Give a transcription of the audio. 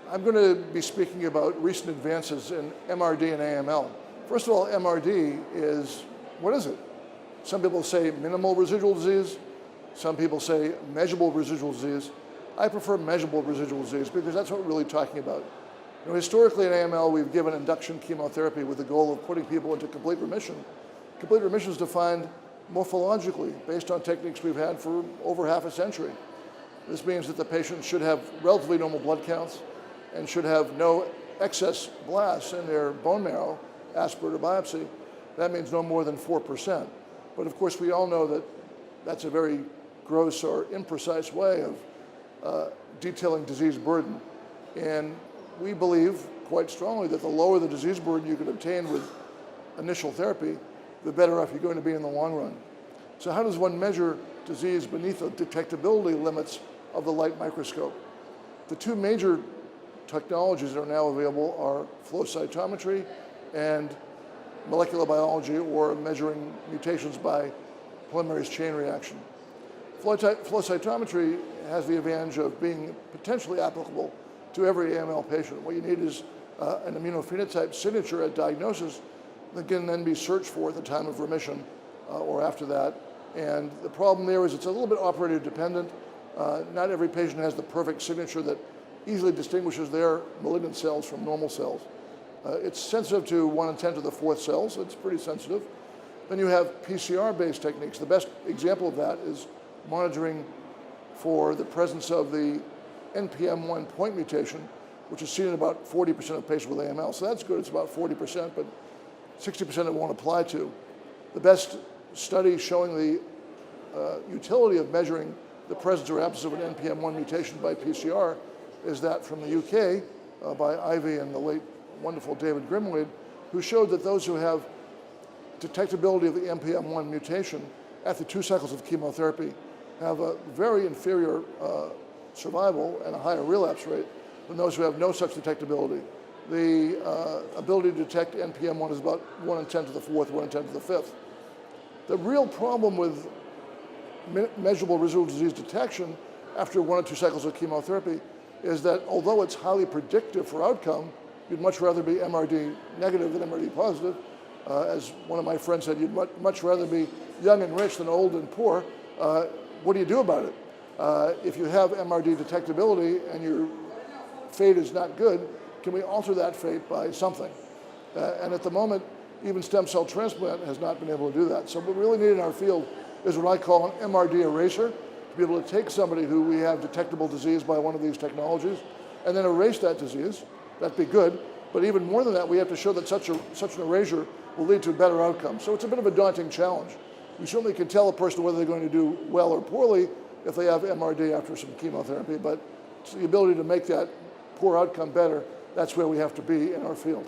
I'm going to be speaking about recent advances in MRD and AML. First of all, MRD is, what is it? Some people say minimal residual disease. Some people say measurable residual disease. I prefer measurable residual disease because that's what we're really talking about. You know, historically in AML, we've given induction chemotherapy with the goal of putting people into complete remission. Complete remission is defined morphologically based on techniques we've had for over half a century. This means that the patient should have relatively normal blood counts and should have no excess blasts in their bone marrow, aspirate or biopsy. That means no more than 4%. But of course, we all know that that's a very gross or imprecise way of detailing disease burden. And we believe quite strongly that the lower the disease burden you can obtain with initial therapy, the better off you're going to be in the long run. So how does one measure disease beneath the detectability limits of the light microscope? The two major technologies that are now available are flow cytometry and molecular biology, or measuring mutations by polymerase chain reaction. Flow cytometry has the advantage of being potentially applicable to every AML patient. What you need is an immunophenotype signature at diagnosis that can then be searched for at the time of remission or after that. And the problem there is it's a little bit operator dependent. Not every patient has the perfect signature that easily distinguishes their malignant cells from normal cells. It's sensitive to 1 in 10 to the 4th cells. It's pretty sensitive. Then you have PCR-based techniques. The best example of that is monitoring for the presence of the NPM1 point mutation, which is seen in about 40% of patients with AML. So that's good, it's about 40%, but 60% it won't apply to. The best study showing the utility of measuring the presence or absence of an NPM1 mutation by PCR is that from the UK by Ivy and the late wonderful David Grimwade, who showed that those who have detectability of the NPM1 mutation after 2 cycles of chemotherapy have a very inferior survival and a higher relapse rate than those who have no such detectability. The ability to detect NPM1 is about 1 in 10 to the 4th, 1 in 10 to the 5th. The real problem with measurable residual disease detection after 1 or 2 cycles of chemotherapy is that although it's highly predictive for outcome, you'd much rather be MRD negative than MRD positive. As one of my friends said, you'd much rather be young and rich than old and poor. What do you do about it? If you have MRD detectability and your fate is not good, can we alter that fate by something? And at the moment, even stem cell transplant has not been able to do that. So what we really need in our field is what I call an MRD eraser, to be able to take somebody who we have detectable disease by one of these technologies and then erase that disease. That'd be good. But even more than that, we have to show that such an erasure will lead to a better outcome. So it's a bit of a daunting challenge. You certainly can tell a person whether they're going to do well or poorly if they have MRD after some chemotherapy, but the ability to make that poor outcome better, that's where we have to be in our field.